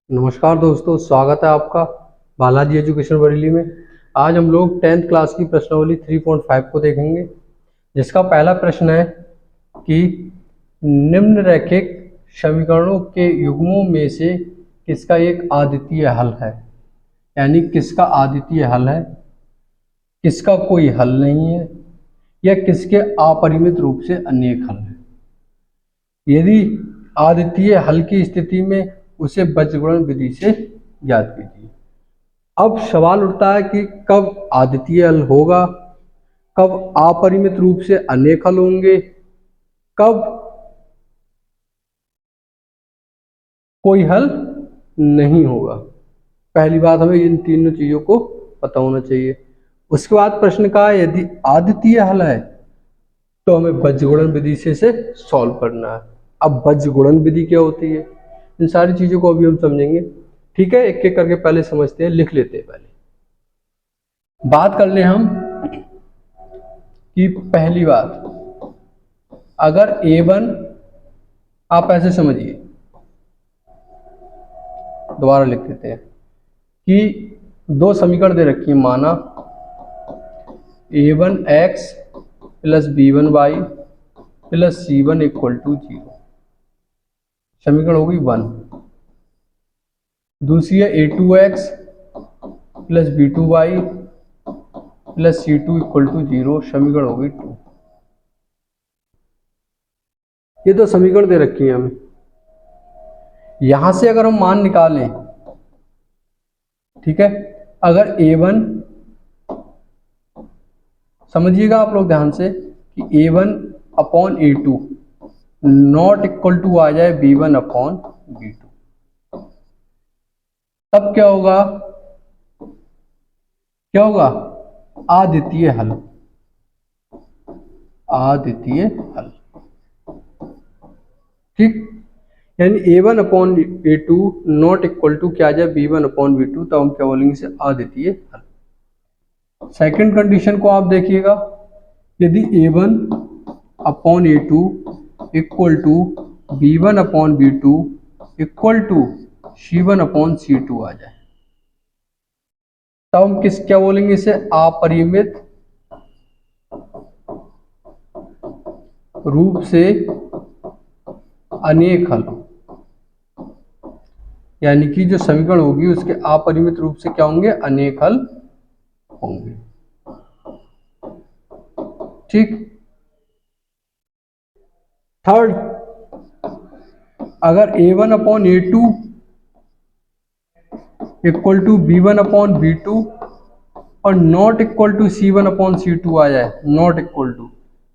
नमस्कार दोस्तों, स्वागत है आपका बालाजी एजुकेशन बरेली में। आज हम लोग 10th क्लास की प्रश्नावली 3.5 को देखेंगे, जिसका पहला प्रश्न है कि निम्नलिखित समीकरणों के युग्मों में से किसका एक अद्वितीय हल है। यानी किसका अद्वितीय हल है, किसका कोई हल नहीं है, या किसके अपरिमित रूप से अनेक हल है। यदि अद्वितीय हल की स्थिति में उसे बीजगणित विधि से ज्ञात कीजिए। अब सवाल उठता है कि कब अद्वितीय हल होगा, कब अपरिमित रूप से अनेक हल होंगे, कब कोई हल नहीं होगा। पहली बात, हमें इन तीनों चीजों को पता होना चाहिए। उसके बाद प्रश्न का है, यदि अद्वितीय हल है तो हमें बीजगणित विधि से इसे सॉल्व करना है। अब बीजगणित विधि क्या होती है, इन सारी चीजों को अभी हम समझेंगे। ठीक है, एक एक करके पहले समझते हैं, लिख लेते हैं। पहले बात कर ले हम कि पहली बात, अगर A1, आप ऐसे समझिए, दोबारा लिख देते हैं कि दो समीकरण दे रखी है। माना A1x plus B1y plus C1 equal to 0, समीकरण होगी 1। दूसरी है A2x plus B2y plus C2 equal to 0, समीकरण होगी 2। ये दो समीकरण दे रखी है हमें। यहां से अगर हम मान निकालें, ठीक है, अगर A1, समझिएगा आप लोग ध्यान से कि A1 upon A2 not equal to आ जाए B1 अपॉन B2, तब क्या होगा, क्या होगा, अद्वितीय हल। अद्वितीय हल, ठीक। यानी A1 upon A2 not equal to क्या आ जाए B1 अपॉन B2, तब हम क्या बोलेंगे इसे अद्वितीय हल। सेकंड कंडीशन को आप देखिएगा, यदि A1 upon A2 equal to B1 upon B2 equal to C1 upon C2 आ जाए, तब हम क्या बोलेंगे इसे अपरिमित रूप से अनेक हल। यानी कि जो समीकरण होगी उसके अपरिमित रूप से क्या होंगे, अनेक हल होंगे, ठीक। थर्ड, अगर A1 upon A2 equal to B1 upon B2 और not equal to C1 upon C2 आ जाए, नॉट इक्वल टू,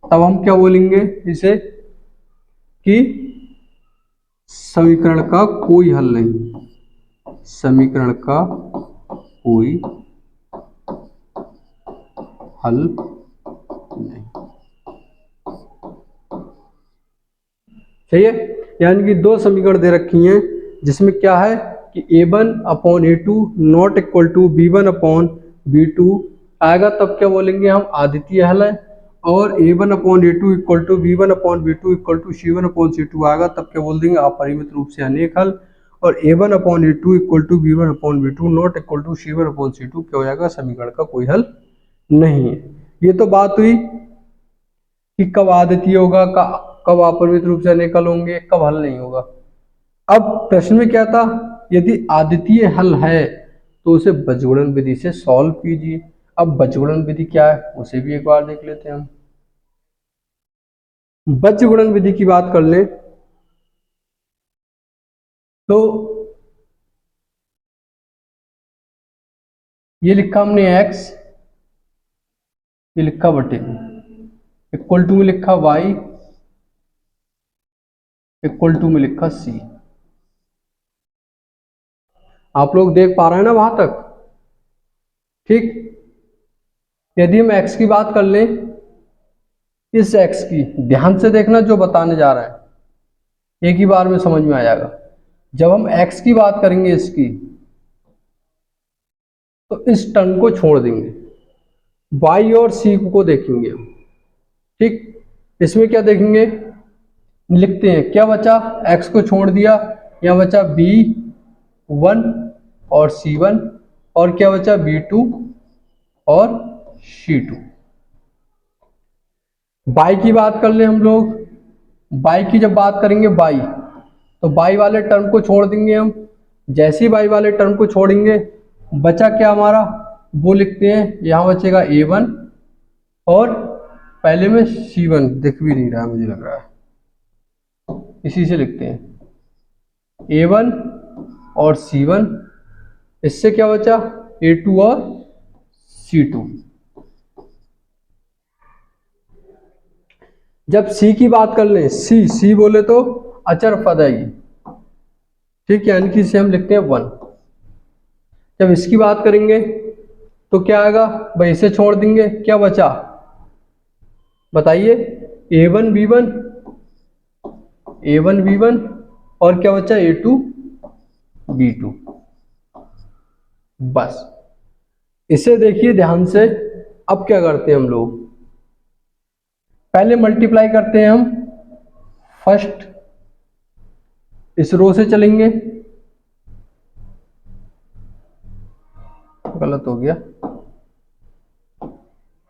तब हम क्या बोलेंगे इसे कि समीकरण का कोई हल नहीं, समीकरण का कोई हल नहीं। सही है। यानी कि दो समीकरण दे रखी हैं, जिसमें क्या है कि A1 upon A2 not equal to B1 upon B2 आएगा, तब क्या बोलेंगे हम अद्वितीय हल है। और A1 upon A2 equal to B1 upon B2 equal to C1 upon C2 आएगा, तब क्या बोल देंगे अपरिमित रूप से अनेक हल। और A1 upon A2 equal to B1 upon B2 not equal to C1 upon C2 क्या हो जाएगा, समीकरण का कोई हल नहीं है। ये तो बात हुई कि कब अद्वितीय होगा, कब अपरिमित रूप से अनेक हल होंगे, कब हल नहीं होगा। अब प्रश्न में क्या था, यदि अद्वितीय हल है तो उसे बीजगणित विधि से सॉल्व कीजिए। अब बीजगणित विधि क्या है उसे भी एक बार देख लेते हैं हम। बीजगणित विधि की बात कर ले तो ये लिखा हमने x, ये लिखा बटे इक्वल टू में लिखा y, इक्वल टू में लिखा c। आप लोग देख पा रहे हैं ना वहां तक, ठीक। यदि हम x की बात कर लें, इस x की ध्यान से देखना, जो बताने जा रहा है एक ही बार में समझ में आ जाएगा। जब हम x की बात करेंगे इसकी, तो इस टर्म को छोड़ देंगे, y और c को देखेंगे हम, ठीक। इसमें क्या देखेंगे, लिखते हैं क्या बचा, x को छोड़ दिया, यहाँ बचा b 1 और C1, और क्या बचा B2 और C2। बाई की बात कर ले हम लोग। बाई की जब बात करेंगे बाई, तो बाई वाले टर्म को छोड़ देंगे हम। जैसे ही बाई वाले टर्म को छोड़ेंगे बचा क्या हमारा, वो लिखते हैं। यहाँ बचेगा A1 और पहले में C1 दिख भी नहीं रहा है, मुझे लग रहा है, इसी से लिखते हैं A1 और C1। इससे क्या बचा A2 और C2। जब C की बात कर लें, C बोले तो अचर पद है ये, ठीक है, यानी कि इसे हम लिखते हैं 1। जब इसकी बात करेंगे तो क्या आएगा भाई, इसे छोड़ देंगे, क्या बचा बताइए, A1 B1 और क्या बचा A2 B2। बस इसे देखिए ध्यान से। अब क्या करते हैं हम लोग, पहले मल्टीप्लाई करते हैं हम। फर्स्ट इस रो से चलेंगे, गलत हो गया।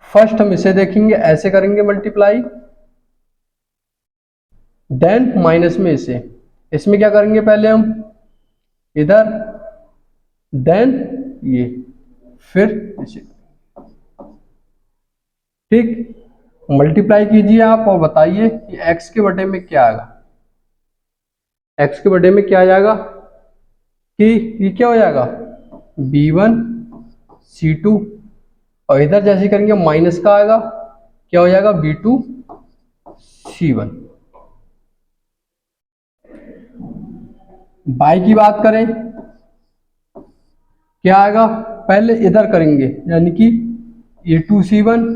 फर्स्ट हम इसे देखेंगे, ऐसे करेंगे मल्टीप्लाई, देन माइनस में इसे। इसमें क्या करेंगे पहले हम इधर, देन ये, फिर इसे। ठीक, मल्टीप्लाई कीजिए आप और बताइए कि x के बटे में क्या आएगा। x के बटे में क्या आ जाएगा कि ये क्या हो जाएगा B1 C2, और इधर जैसे करेंगे माइनस का आएगा, क्या हो जाएगा B2 C1। बाई की बात करें क्या आएगा, पहले इधर करेंगे, यानी कि A2 C1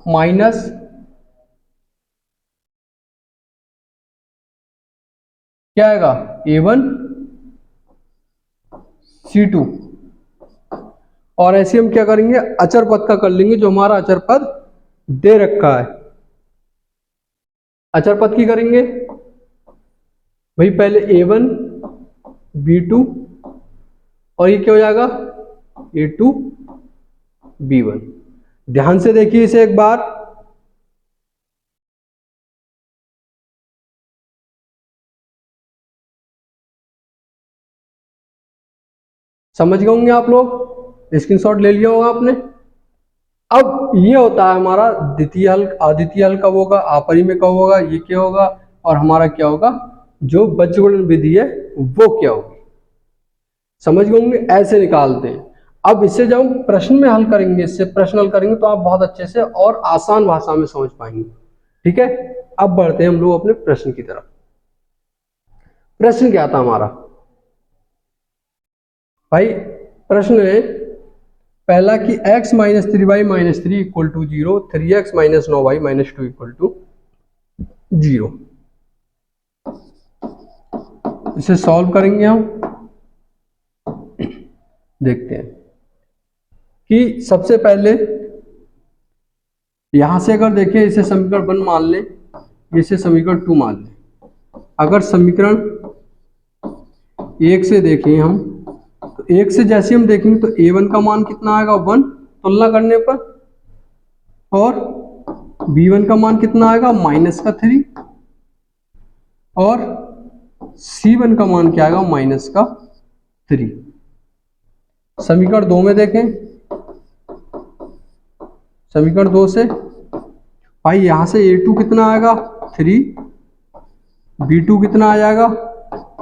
माइनस क्या आएगा A1 C2, और ऐसे हम क्या करेंगे अचर पद का कर लेंगे, जो हमारा अचर पद दे रखा है। अचर पद की करेंगे भाई, पहले A1 B2 और ये क्या हो जाएगा A2 B1। ध्यान से देखिए इसे एक बार, समझ गए होंगे आप लोग, स्क्रीनशॉट ले लिया होगा आपने। अब ये होता है हमारा द्वितीय हल, अद्वितीय हल कब होगा, आपरिमेय कब होगा, ये क्या होगा, और हमारा क्या होगा जो बीजगणित विधि है वो क्या होगी। समझ गए होंगे, ऐसे निकालते हैं। अब इससे जब हम प्रश्न में हल करेंगे, इससे प्रश्न हल करेंगे तो आप बहुत अच्छे से और आसान भाषा में समझ पाएंगे। ठीक है, अब बढ़ते हैं हम लोग अपने प्रश्न की तरफ। प्रश्न क्या था हमारा भाई, प्रश्न है पहला कि x minus 3y minus 3 equal to 0, 3x minus 9y minus 2 equal to 0। इसे सॉल्व करेंगे हम। देखते हैं कि सबसे पहले यहां से अगर देखें, इसे समीकरण 1 मान लें, इसे समीकरण 2 मान लें। अगर समीकरण 1 से देखें हम, तो 1 से जैसे हम देखेंगे तो A1 का मान कितना आएगा 1 तुलना करने पर, और B1 का मान कितना आएगा माइनस का 3, और C1 का मान क्या आएगा माइनस का 3। समीकरण 2 में देखें, समीकरण 2 से भाई यहां से A2 कितना आएगा 3, B2 कितना आ जाएगा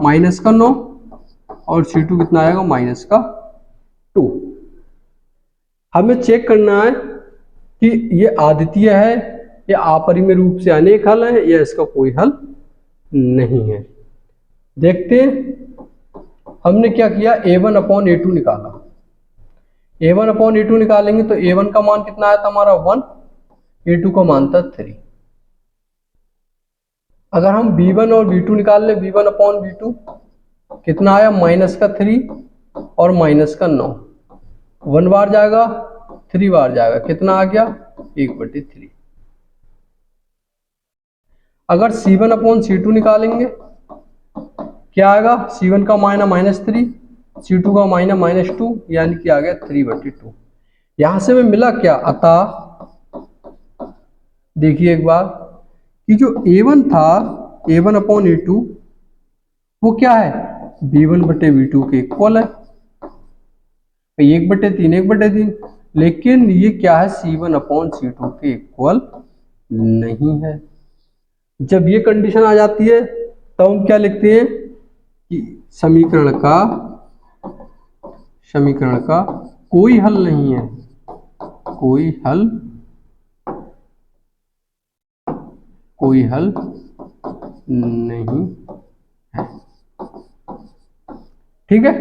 माइनस का 9, और C2 कितना आएगा माइनस का 2। हमें चेक करना है कि ये अद्वितीय है या अपरिमेय रूप से अनेक हल है या इसका कोई हल नहीं है। देखते हैं, हमने क्या किया A1 अपॉन A2 निकाला। A1 अपॉन A2 निकालेंगे तो A1 का मान कितना आया था हमारा 1, A2 का मान था 3। अगर हम B1 और B2 निकाल ले, B1 अपॉन B2 कितना आया माइनस का 3 और माइनस का 9, 1 बार जाएगा 3 बार जाएगा, कितना आ गया 1/3। अगर C1 अपॉन C2 निकालेंगे क्या आएगा, C1 का माइनस -3, C2 का माइनस -2, यानी कि आ गया 3/2। यहां से हमें मिला क्या, अतः देखिए एक बार कि जो A1 था, A1/A2 वो क्या है, B1/V2 के इक्वल है, 1/3 1/3, लेकिन ये क्या है, C1/C2 के इक्वल नहीं है। जब ये कंडीशन आ जाती है तो हम क्या लिखते हैं कि समीकरण का कोई हल नहीं है, कोई हल नहीं है। ठीक है।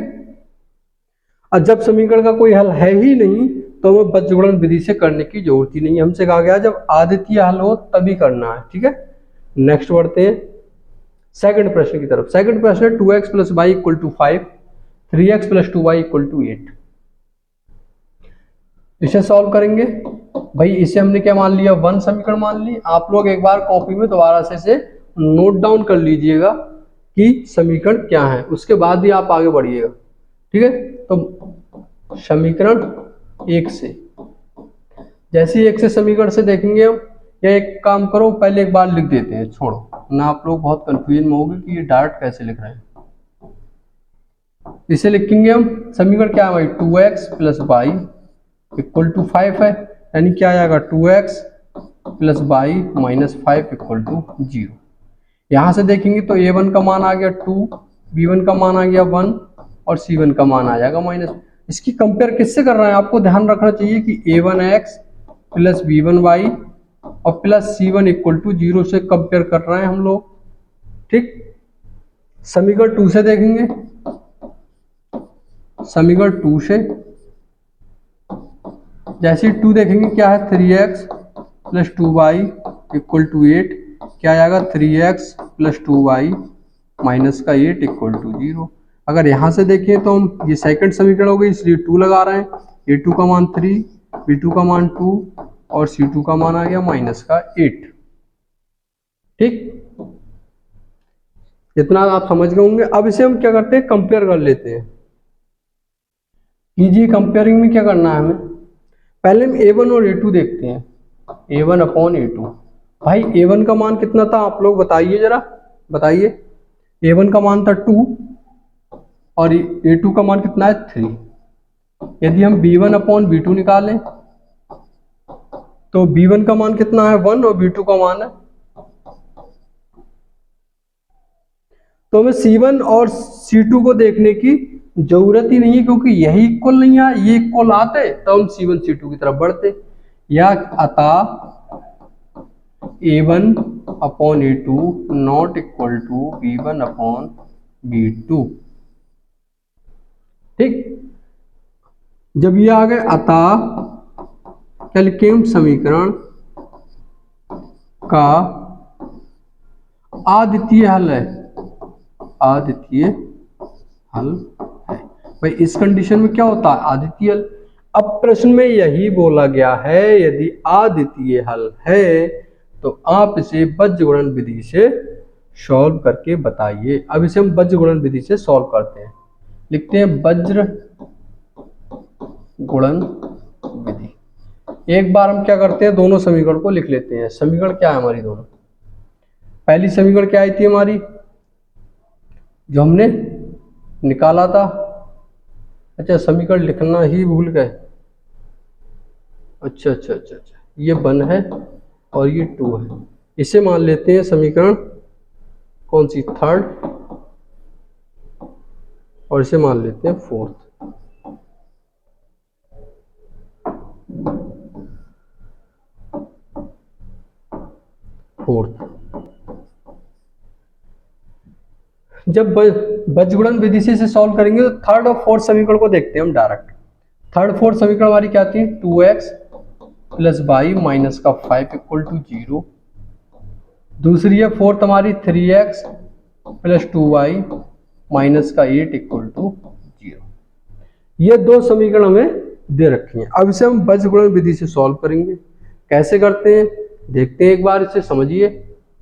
और जब समीकरण का कोई हल है ही नहीं तो हमें बज्रगुणन विधि से करने की जरूरत ही नहीं है। हमसे कहा गया जब आदितीय हल हो तभी करना है। ठीक है, नेक्स्ट बढ़ते हैं सेकंड प्रश्न की तरफ। सेकंड प्रश्न है 2x + y = 5, 3x + 2y = 8। इसे सॉल्व करेंगे। भाई इसे हमने क्या मान लिया, 1 समीकरण मान ली। आप लोग एक बार कॉपी में दोबारा से इसे नोट डाउन कर लीजिएगा कि समीकरण क्या है, उसके बाद ही आप आगे बढ़िएगा। ठीक है, तो समीकरण 1 से, जैसे ही 1 से समीकरण से देखेंगे हम, या एक काम करो पहले एक बार लिख देते हैं, छोड़ो ना, आप लोग बहुत कंफ्यूजन में होंगे कि ये डायरेक्ट कैसे लिख रहे हैं। इसे लिखेंगे हम, समीकरण क्या है भाई, 2x + y = 5 है, यानी क्या आएगा 2x + y - 5 = 0। यहां से देखेंगे तो A1 का मान आ गया 2, B1 का मान आ गया 1 और C1 का मान आ जाएगा -। इसकी कंपेयर किससे कर रहे हैं, आपको ध्यान रखना चाहिए कि A1x + B1y और +C1 = 0 से कंपेयर कर रहे हैं हम लोग। ठीक, समीकरण 2 से देखेंगे, समीकरण 2 से जैसे 2 देखेंगे क्या है, 3x + 2y = 8, क्या आएगा 3x + 2y - 8 = 0। अगर यहां से देखें तो हम, ये सेकंड समीकरण हो गई इसलिए 2 लगा रहे हैं, A2 का मान 3, B2 का मान 2 और C2 का मान आ गया -8। ठीक, इतना आप समझ गए होंगे। अब इसे हम क्या करते हैं, कंपेयर कर लेते हैं। कीजिए, कंपेयरिंग में क्या करना है हमें, पहले हम A1 और A2 देखते हैं। A1/A2, भाई A1 का मान कितना था, आप लोग बताइए जरा, बताइए। A1 का मान था 2 और A2 का मान कितना है 3। यदि हम B1/B2 निकालें तो B1 का मान कितना है 1 और B2 का मान है, तो हमें C1 और C2 को देखने की जरूरत ही नहीं है, क्योंकि यही इक्वल नहीं है, ये इक्वल आते तो हम C1 C2 की तरफ बढ़ते। या अतः A1/A2 not equal to B1/B2। ठीक, जब ये आ गए अतः क्या लिखें हम, समीकरण का अद्वितीय हल है, अद्वितीय हल है। भाई इस कंडीशन में क्या होता है, अद्वितीय हल। अब प्रश्न में यही बोला गया है, यदि अद्वितीय हल है तो आप इसे बज्रगुणन विधि से सॉल्व करके बताइए। अब इसे हम बज्रगुणन विधि से सॉल्व करते हैं, लिखते हैं बज्र गुणन विधि। एक बार हम क्या करते हैं, दोनों समीकरण को लिख लेते हैं। समीकरण क्या है हमारी दोनों, पहली समीकरण क्या आई थी हमारी, जो हमने निकाला था, अच्छा समीकरण लिखना ही भूल गए, अच्छा, ये 1 है और ये 2 है। इसे मान लेते हैं समीकरण कौन सी, थर्ड, और इसे मान लेते हैं फोर्थ। जब बज्रगुणन विधि से इसे सॉल्व करेंगे तो थर्ड और फोर्थ समीकरण को देखते हैं हम डायरेक्ट। थर्ड फोर्थ समीकरण हमारी क्या थी, 2x + y - 5 = 0। दूसरी है फोर्थ हमारी 3x + 2y - 8 = 0। ये दो समीकरण हमें दे रखी हैं। अब इसे हम बज्रगुणन विधि से सॉल्व करेंगे। कैसे करते हैं देखते हैं, एक बार इसे समझिए।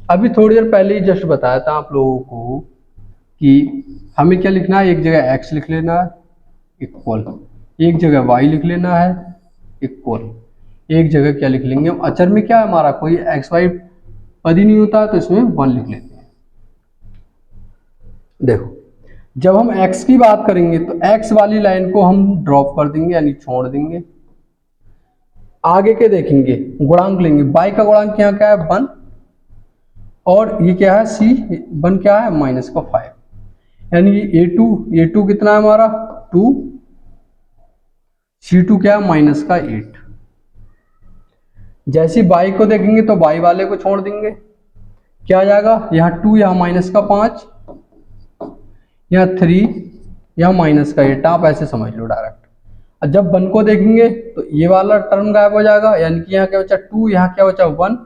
अभी थोड़ी देर पहले ही जस्ट बताया था आप लोगों को कि हमें क्या लिखना है, एक जगह x लिख लेना है इक्वल, एक जगह y लिख लेना है इक्वल, एक जगह क्या लिख लेंगे हम, अचर में क्या है हमारा कोई एक्स वाई पद ही नहीं होता, तो इसमें 1 लिख लेते हैं। देखो जब हम x की बात करेंगे तो x वाली लाइन को हम ड्रॉप कर देंगे यानी छोड़ देंगे, आगे के देखेंगे गुणांक लेंगे, y का गुणांक यहाँ क्या है 1 और ये क्या है c 1 क्या है माइनस का 5, यानी a2 कितना है हमारा 2, c2 क्या है माइनस का 8। जैसे y को देखेंगे तो y वाले को छोड़ देंगे, क्या आ जाएगा यहाँ 2 यहाँ माइनस का 5, यहाँ 3 यहाँ माइनस का 8, आप ऐसे समझ लो डायरेक्ट। और जब 1 को देखेंगे तो ये वाला टर्म गायब हो जाएगा, यानी कि यहाँ क्या बचा 2, यहाँ क्या बचा 1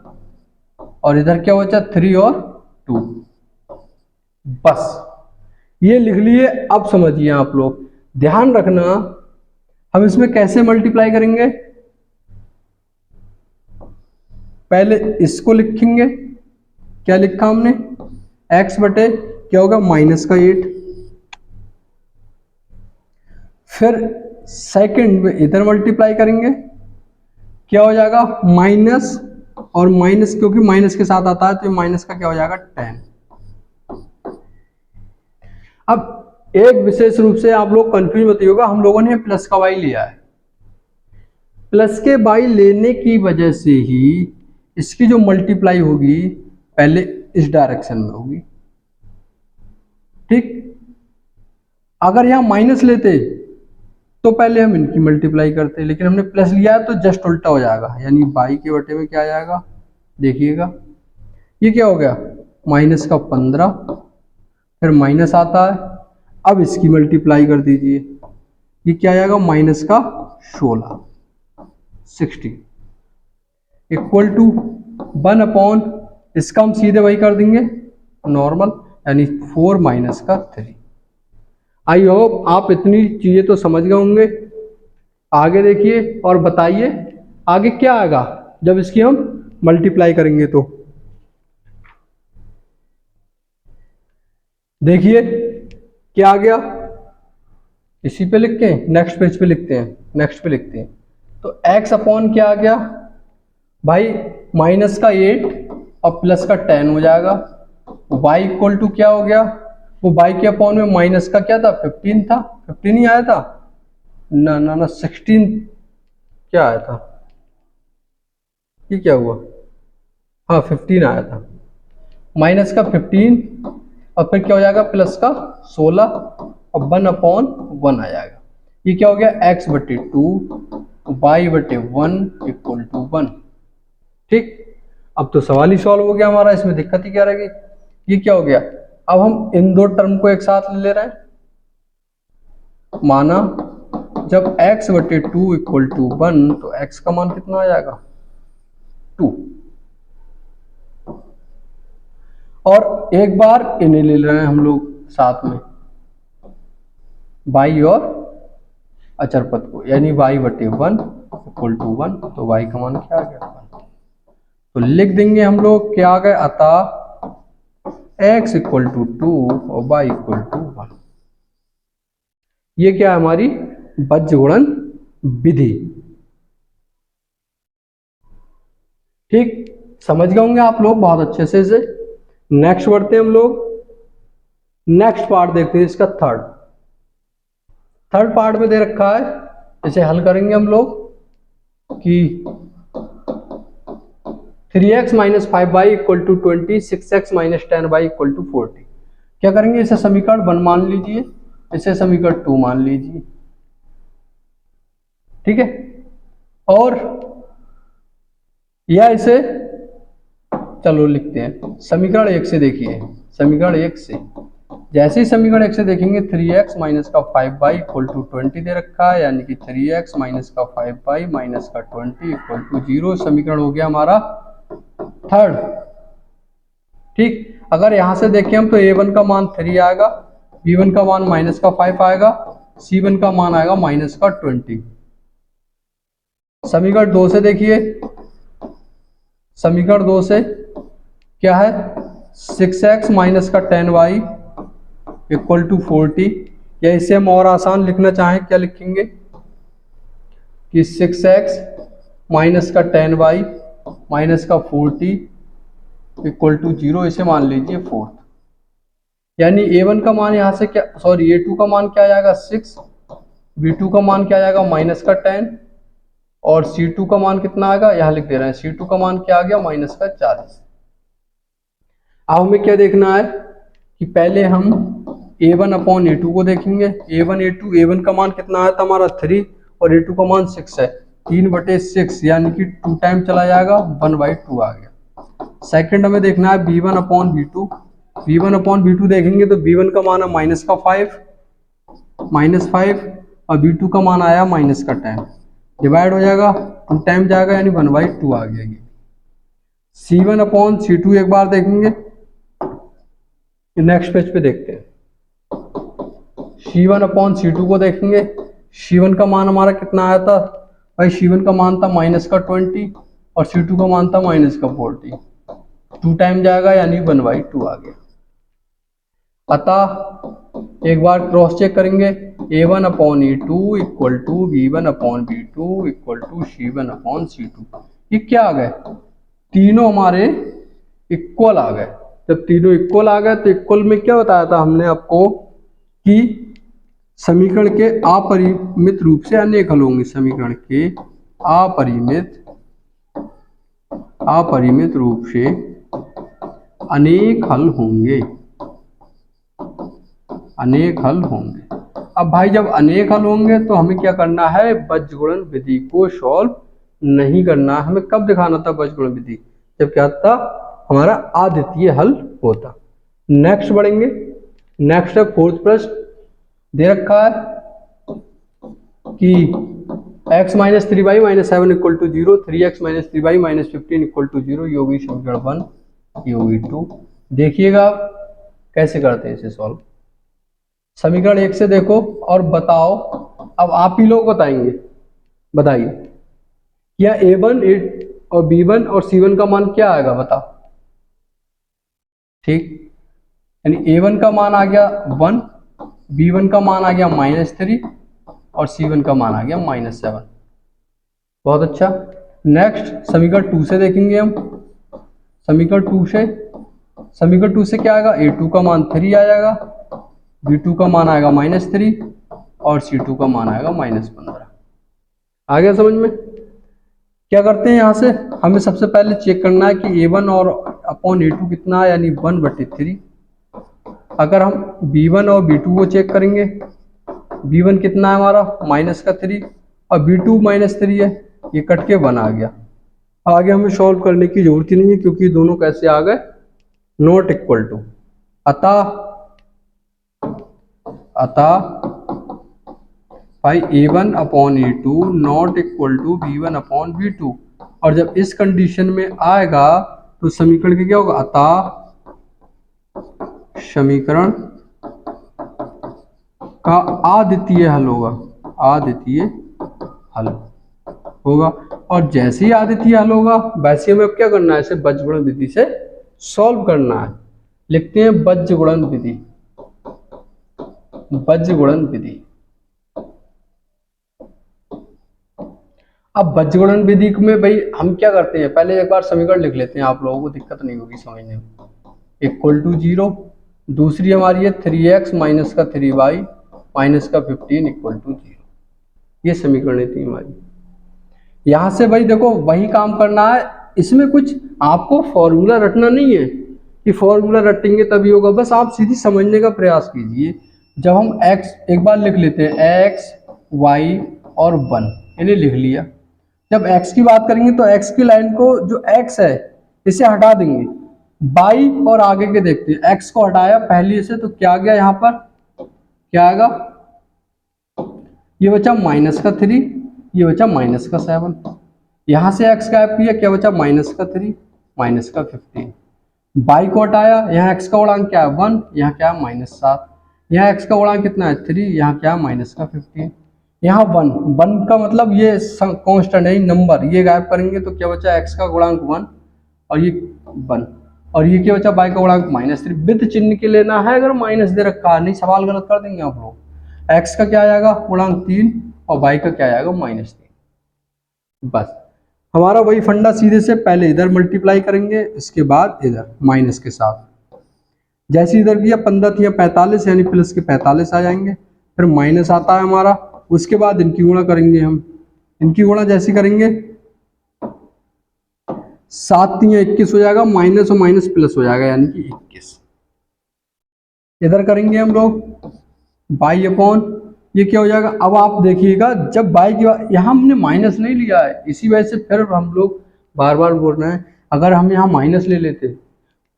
और इधर क्या बचा 3 और 2, बस ये लिख लिए। अब समझिए आप लोग, ध्यान रखना हम इसमें कैसे मल्टीप्लाई करेंगे, पहले इसको लिखेंगे, क्या लिखा हमने x बटे क्या होगा माइनस का 8, फिर सेकंड में इधर मल्टीप्लाई करेंगे, क्या हो जाएगा माइनस और माइनस, क्योंकि माइनस के साथ आता है तो माइनस का क्या हो जाएगा 10। अब एक विशेष रूप से आप लोग कंफ्यूज मत होगा, हम लोगों ने प्लस का y लिया है, प्लस के y लेने की वजह से ही इसकी जो मल्टीप्लाई होगी पहले इस डायरेक्शन में होगी, ठीक। अगर यहां माइनस लेते तो पहले हम इनकी मल्टीप्लाई करते, लेकिन हमने प्लस लिया है तो जस्ट उल्टा हो जाएगा, यानी y के बटे में क्या आ जाएगा, देखिएगा ये क्या हो गया माइनस का 15, फिर माइनस आता है, अब इसकी मल्टीप्लाई कर दीजिए, ये क्या आएगा माइनस का 16 इक्वल टू 1 अपॉन, इसका हम सीधे वही कर देंगे नॉर्मल, यानी 4 माइनस का 3। आई होप आप इतनी चीजें तो समझ गए होंगे। आगे देखिए और बताइए आगे क्या आएगा जब इसकी हम मल्टीप्लाई करेंगे, तो देखिए क्या आ गया, इसी पे लिखते हैं, नेक्स्ट पेज पे लिखते हैं, नेक्स्ट पे लिखते हैं, तो x अपॉन क्या आ गया भाई माइनस का 8 और प्लस का 10 हो जाएगा, y इक्वल टू क्या हो गया, वो y के अपॉन में माइनस का क्या था 15 था, 15 ही आया था ना ना ना 16 क्या आया था, ये क्या हुआ, हाँ 15 आया था, माइनस का 15 और फिर क्या हो जाएगा प्लस का 16 और 1 अपॉन 1 आ जाएगा, ये क्या हो गया x बटे 2 y बटे 1 इक्वल टू 1, ठीक। अब तो सवाल ही सॉल्व हो गया हमारा, इसमें दिक्कत ही क्या रहेगी, ये क्या हो गया, अब हम इन दो टर्म को एक साथ ले रहे हैं, माना जब x बटे 2 इक्वल टू 1 तो x का मान कितना आ जाएगा 2, और एक बार इन्हें ले रहे हैं हम लोग साथ में y और अचर पद को, यानी y बटे 1 इक्वल टू 1, तो y का मान क्या आ गया 1, तो लिख देंगे हम लोग क्या आ गया, अतः x इक्वल टू 2 और y इक्वल टू 1। ये क्या है हमारी बीजगुणन विधि, ठीक, समझ गए होंगे आप लोग बहुत अच्छे से इसे। नेक्स्ट बढ़ते हैं हम लोग, नेक्स्ट पार्ट देखते हैं इसका थर्ड पार्ट में दे रखा है, इसे हल करेंगे हम लोग कि 3x minus 5y equal to 20, 6x minus 10y equal to 40। क्या करेंगे, इसे समीकरण 1 मान लीजिए, इसे समीकरण 2 मान लीजिए, ठीक है, और या इसे चलो लिखते हैं समीकरण 1 से। देखिए समीकरण 1 से, जैसे ही समीकरण 1 से देखेंगे 3x माइनस का 5y इक्वल टू 20 दे रखा है, यानी कि 3x माइनस का 5y माइनस का 20 इक्वल टू 0। समीकरण हो गया हमारा थर्ड, ठीक। अगर यहां से देखें हम तो a1 का मान 3 आएगा, b1 का मान माइनस का 5 आएगा, c1 का मान आएगा माइनस का 20। समीकरण 2 से देखिए, समीकरण 2 से क्या है 6x माइनस का 10y इक्वल टू 40, या इसे हम और आसान लिखना चाहें क्या लिखेंगे कि 6x माइनस का 10y माइनस का 40 इक्वल टू 0, इसे मान लीजिए 4। यानी a1 का मान यहाँ से क्या, सॉरी a2 का मान क्या आ जाएगा 6, b2 का मान क्या आ जाएगा माइनस का 10, और c2 का मान कितना आएगा, यहाँ लिख दे रहे हैं c2 का मान क्या आ गया माइनस का 40। अब हमें क्या देखना है कि पहले हम a1 अपॉन a2 को देखेंगे। a1 का मान कितना आया था हमारा 3 और a2 का मान 6 है, 3/6 यानी कि 2 टाइम चला जाएगा, 1/2 आ गया। सेकंड हमें देखना है b1 upon b2। b1 upon b2 देखेंगे तो b1 का मान है माइनस का 5 और b2 का मान आया माइनस का 10, डिवाइड हो जाएगा, 2 टाइम जाएगा यानी 1/2 आ गया। c1 अपॉन c2 एक बार देखेंगे, नेक्स्ट पेज पे देखते हैं। c1 अपॉन c2 को देखेंगे, c1 का मान हमारा कितना आया था भाई, c1 का मान था माइनस का 20 और c2 का मान था माइनस का 40, 2 टाइम जाएगा यानी 1/2 आ गया। अतः एक बार क्रॉस चेक करेंगे, a1 upon a2 equal to b1 upon b2 equal to c1 upon c2। ये क्या आ गए, तीनों हमारे इक्वल आ गए। जब तीनों इक्वल आ गए तो इक्वल में क्या बताया था हमने आपको कि समीकरण के अपरिमित रूप से अनेक हल होंगे, समीकरण के अपरिमित रूप से अनेक हल होंगे, अनेक हल होंगे। अब भाई जब अनेक हल होंगे तो हमें क्या करना है, बीजगुणन विधि को सॉल्व नहीं करना। हमें कब दिखाना था बीजगुणन विधि, जब क्या था हमारा अद्वितीय हल होता। नेक्स्ट बढ़ेंगे, नेक्स्ट है फोर्थ प्रश्न, दे रखा है कि x minus 3y minus 7 equal to 0, 3x minus 3y minus 15 equal to 0, ये होगी समीकरण 1, ये होगी 2। देखिएगा कैसे करते हैं इसे सॉल्व। समीकरण 1 से देखो और बताओ, अब आप ही लोग बताएंगे, बताइए क्या a1 और b1 और c1 का मान क्या आएगा बताओ। ठीक, यानी a1 का मान आ गया 1, b1 का मान आ गया -3 और c1 का मान आ गया -7। बहुत अच्छा। नेक्स्ट समीकरण 2 से देखेंगे हम। समीकरण 2 से क्या आएगा, a2 का मान 3 आ जाएगा, b2 का मान आएगा -3 और c2 का मान आएगा -15। आ गया समझ में। क्या करते हैं, यहाँ से हमें सबसे पहले चेक करना है कि a1 और अपॉन a2 कितना है, यानी 1/3। अगर हम b1 और b2 को चेक करेंगे, b1 कितना है हमारा -3 और b2 -3 है, ये कट के 1 आ गया। आगे हमें सॉल्व करने की जरूरत ही नहीं है क्योंकि दोनों कैसे आ गए, नॉट इक्वल टू। अतः भाई a1 upon a2 not equal to b1 upon b2, और जब इस कंडीशन में आएगा तो समीकरण क्या होगा, अतः समीकरण का अद्वितीय हल होगा, अद्वितीय हल होगा। और जैसे ही अद्वितीय हल होगा वैसे हमें अब क्या करना है, इसे बीजगुणन विधि से सॉल्व करना है। लिखते हैं बीजगुणन विधि, बीजगुणन विधि। अब बीजगुणन विधि में भाई हम क्या करते हैं, पहले एक बार समीकरण लिख लेते हैं, आप लोगों को दिक्कत नहीं होगी समझने में। इक्वल टू 0, दूसरी हमारी है 3x माइनस का 3y माइनस का 15 इक्वल टू 0। ये समीकरण थी हमारी। यहाँ से भाई देखो वही काम करना है, इसमें कुछ आपको फॉर्मूला रटना नहीं है कि फॉर्मूला रटेंगे तभी होगा, बस आप सीधी समझने का प्रयास कीजिए। जब हम x एक बार लिख लेते हैं, x y और 1 इन्हें लिख लिया। जब x की बात करेंगे तो x की लाइन को जो x है इसे हटा देंगे, y और आगे के देखते हैं। x को हटाया पहले से तो क्या आ गया, यहाँ पर क्या आएगा, ये बचा -3, ये बचा -7। यहाँ से x गायब किया, क्या बचा -3 -15। y को हटाया, यहाँ x का गुणांक क्या है 1, यहाँ क्या है -7। यहाँ x का गुणांक कितना है 3, यहाँ क्या है -15। यहाँ 1 का मतलब ये कांस्टेंट है नंबर, ये गायब करेंगे तो क्या बचा x का गुणांक 1 और ये 1, और ये क्या बचा, y का गुणांक -3 विद चिन्ह के लेना है, अगर माइनस दे रखा है, नहीं सवाल गलत कर देंगे आप लोग। x का क्या आएगा गुणांक 3 और y का क्या आएगा -3। बस हमारा वही फंडा, सीधे से पहले इधर मल्टीप्लाई करेंगे, इसके बाद इधर माइनस के साथ। जैसे इधर किया 15 थी 45, यानी प्लस के 45 आ जाएंगे, फिर माइनस आता है हमारा, उसके बाद इनकी गुणा करेंगे हम। इनकी गुणा जैसे करेंगे 7 3 21 हो जाएगा, माइनस और माइनस प्लस हो जाएगा, यानी कि 21। इधर करेंगे हम लोग बाई अपॉन, ये क्या हो जाएगा। अब आप देखिएगा जब बाई की यहाँ हमने माइनस नहीं लिया है, इसी वजह से फिर हम लोग बार बार बोल रहे हैं, अगर हम यहाँ माइनस ले लेते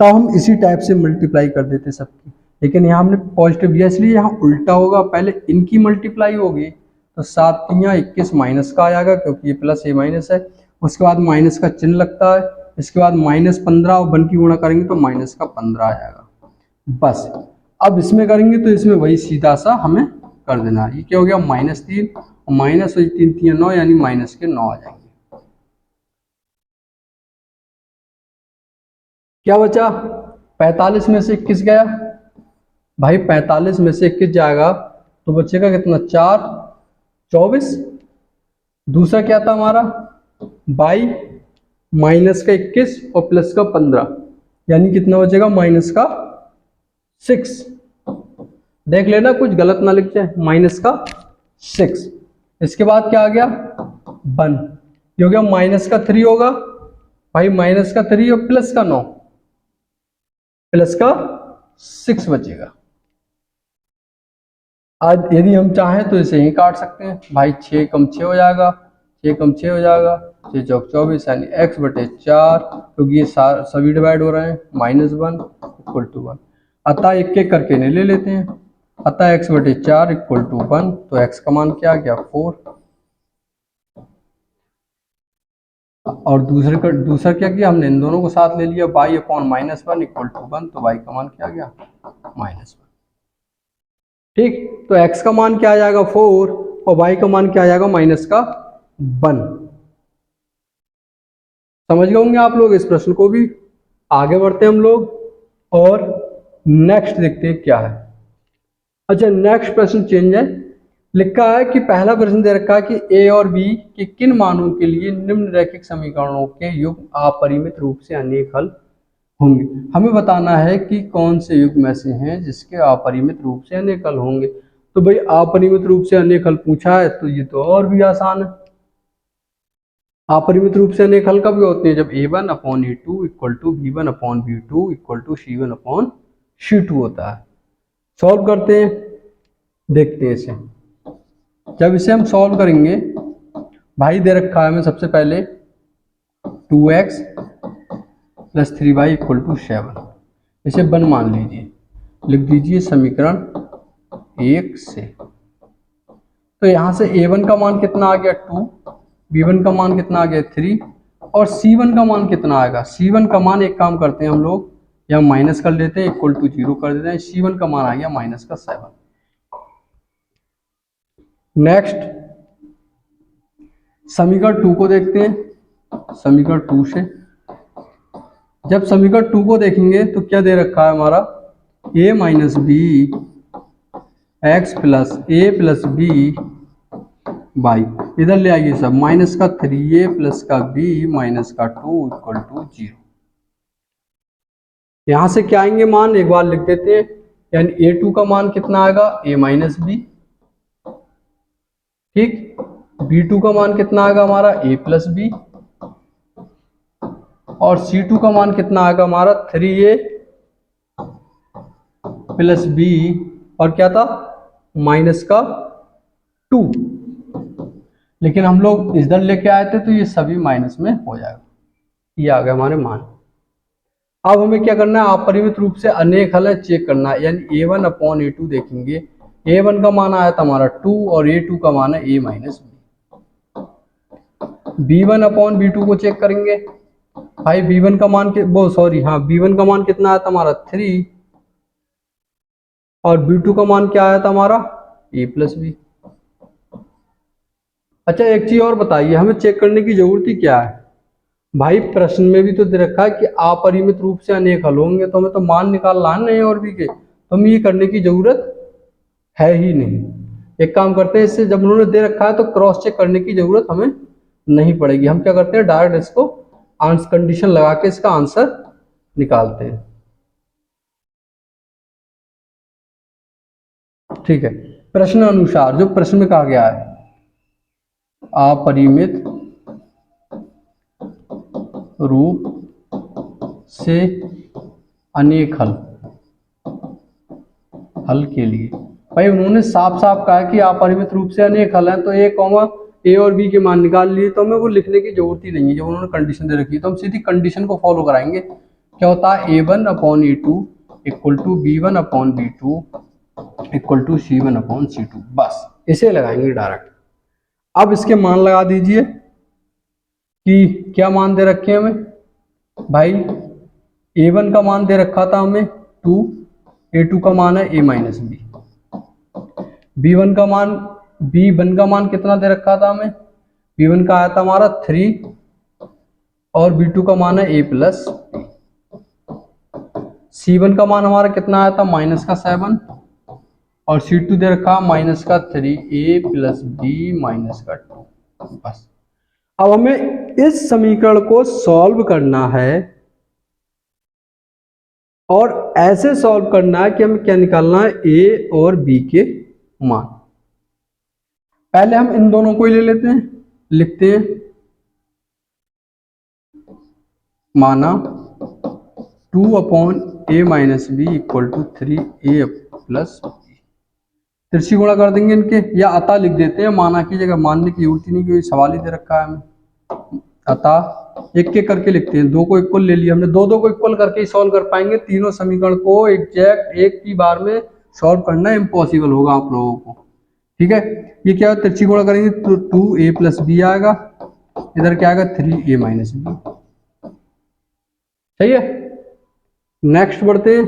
तो हम इसी टाइप से मल्टीप्लाई कर देते सबकी, लेकिन यहाँ हमने पॉजिटिव लिया, इसलिए यहाँ उल्टा होगा, पहले इनकी मल्टीप्लाई होगी, तो 7 3 21 माइनस का आ जाएगा, क्योंकि ये प्लस ये माइनस है, उसके बाद माइनस का चिन्ह लगता है, इसके बाद -15 और 1 की गुणा करेंगे तो माइनस का 15 आ जाएगा। बस अब इसमें करेंगे तो इसमें वही सीधा सा हमें कर देना। ये क्या हो गया -3 और माइनस 3 3 9, यानी माइनस के 9 आ जाएंगे। क्या बचा, 45 में से 21 गया भाई, 45 में से 21 जाएगा तो बचेगा कितना, 4 24। दूसरा क्या था हमारा, बाई माइनस का 21 और प्लस का 15, यानी कितना बचेगा -6। देख लेना कुछ गलत ना लिख जाए, -6। इसके बाद क्या आ गया 1, ये हो गया -3 होगा भाई, -3 और प्लस का 9, प्लस का 6 बचेगा। आज यदि हम चाहें तो इसे ही काट सकते हैं भाई, 6 कम 6 हो जाएगा, 6 कम 6 हो जाएगा, 6 चौक 24, यानी x/4, क्योंकि ये सभी डिवाइड हो रहे हैं, -1 = 1। अतः एक एक करके नहीं ले लेते हैं, अतः x/4 = 1, तो x का मान क्या आ गया 4। और दूसरा क्या किया हमने, इन दोनों को साथ ले लिया, y/-1 = 1, तो y का मान क्या आ गया -1। ठीक, तो x का मान क्या आ जाएगा 4 और y का मान क्या आ जाएगा -1। समझ गए होंगे आप लोग इस प्रश्न को भी। आगे बढ़ते हैं हम लोग और नेक्स्ट देखते हैं क्या है। अच्छा, नेक्स्ट प्रश्न चेंज है, लिखा है कि पहला प्रश्न दे रखा है कि a और b के किन मानों के लिए निम्न रैखिक समीकरणों के युग्म अपरिमित रूप से अनेक हल होंगे। हमें बताना है कि कौन से युग्म ऐसे हैं जिसके अपरिमित रूप से अनेक हल होंगे। तो भाई अपरिमित रूप से अनेक हल पूछा है तो ये तो और भी आसान है। अपरिमित रूप से अनेक हल कब होते हैं, जब a1/a2 = b1/b2 = c1/c2 होता है। सॉल्व करते हैं, देखते हैं इसे। जब इसे हम सॉल्व करेंगे, भाई दे रखा है हमें सबसे पहले 2x + 3y = 7, इसे 1 मान लीजिए, लिख दीजिए समीकरण 1 से। तो यहाँ से a1 का मान कितना आ गया 2, b1 का मान कितना आ गया 3 और c1 का मान कितना आएगा। c1 का मान, एक काम करते हैं हम लोग, या माइनस कर लेते हैं, =0 कर देते हैं। c1 का मान आ गया -7। नेक्स्ट समीकरण 2 को देखते हैं। समीकरण 2 से जब समीकरण 2 को देखेंगे तो क्या दे रखा है हमारा, a - b x + a + b by, इधर ले आइए सब, -3a + b -2 = 0। यहां से क्या आएंगे मान, एक बार लिख देते हैं, यानी a2 का मान कितना आएगा a - b, ठीक। b2 का मान कितना आएगा हमारा a + b, और c2 का मान कितना आएगा हमारा 3a + b, और क्या था -2। लेकिन हम लोग इधर लेके आए थे तो ये सभी माइनस में हो जाएगा। ये आ गए हमारे मान। अब हमें क्या करना है, अपरिमित रूप से अनेक हल है चेक करना है, यानी a1/a2 देखेंगे। a1 का मान आया था हमारा 2 और a2 का मान है a - b। b1/b2 को चेक करेंगे भाई, b1 का मान b1 का मान कितना आया था हमारा 3 और b2 का मान क्या आया था हमारा a + b। अच्छा, एक चीज और बताइए, हमें चेक करने की जरूरत ही क्या है, भाई प्रश्न में भी तो दे रखा है कि अपरिमित रूप से अनेक हल होंगे, तो हमें तो मान निकालना है नहीं और भी के, तो हमें ये करने की जरूरत है ही नहीं। एक काम करते हैं, इससे जब उन्होंने दे रखा है तो क्रॉस चेक करने की जरूरत हमें नहीं पड़ेगी। हम क्या करते हैं, डायरेक्ट इसको आंसर कंडीशन लगा के इसका आंसर निकालते हैं। ठीक है, प्रश्न अनुसार जो प्रश्न में कहा गया है, अपरिमित रूप से अनेक हल के लिए, भाई उन्होंने साफ साफ कहा कि अपरिमित रूप से अनेक हल हैं, तो ए कॉमा ए और बी के मान निकाल लिए, तो हमें वो लिखने की जरूरत ही नहीं है। जब उन्होंने कंडीशन दे रखी है तो हम सीधी कंडीशन को फॉलो कराएंगे। क्या होता है, A1/A2 equal to B1/B2 equal to C1/C2, बस इसे लगाएंगे डायरेक्ट। अब इसके मान लगा दीजिए कि क्या मान दे रखे हैं हमें। भाई A1 का मान दे रखा था हमें 2, A2 का मान है A-B, B1 का मान, B1 का मान कितना दे रखा था हमें, B1 का आया था हमारा 3 और B2 का मान है A+B। C1 का मान हमारा कितना आया था -7 और C2 दे रखा -3 A+B -2, बस। अब हमें इस समीकरण को सॉल्व करना है और ऐसे सॉल्व करना है कि हमें क्या निकालना है, A और B के मान। पहले हम इन दोनों को ही ले लेते हैं, लिखते हैं माना 2/A-B इक्वल टू 3A+B। तिरछी गुणा कर देंगे इनके, या अतः लिख देते हैं, माना की जगह मानने की जरूरत ही नहीं, क्योंकि सवाल ही दे रखा है हमें। अतः एक एक करके लिखते हैं, दो को इक्वल ले लिया हमने, दो को इक्वल करके ही सॉल्व कर पाएंगे। तीनों समीकरण को एग्जैक्ट एक ही बार में सॉल्व करना इम्पॉसिबल होगा आप लोगों को। ठीक है, ये क्या है, तिरछी गुणा करेंगे तो 2A+B आएगा, इधर क्या आएगा 3A-B। सही है, नेक्स्ट बढ़ते हैं,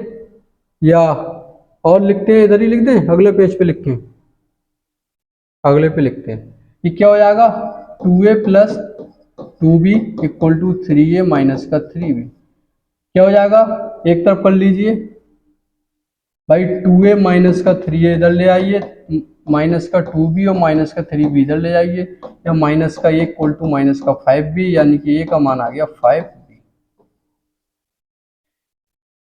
या और लिखते हैं, इधर ही लिख दें, अगले पेज पे लिखें, अगले पे लिखते हैं। ये क्या हो जाएगा, 2A+2B इक्वल टू 3A-3B। क्या हो जाएगा, एक तरफ कर लीजिए भाई, 2A माइनस का 3A इधर ले आइए, माइनस का 2B और माइनस का 3B इधर ले जाइए, या माइनस का A इक्वल टू माइनस का 5B, यानी कि A का मान आ गया 5B।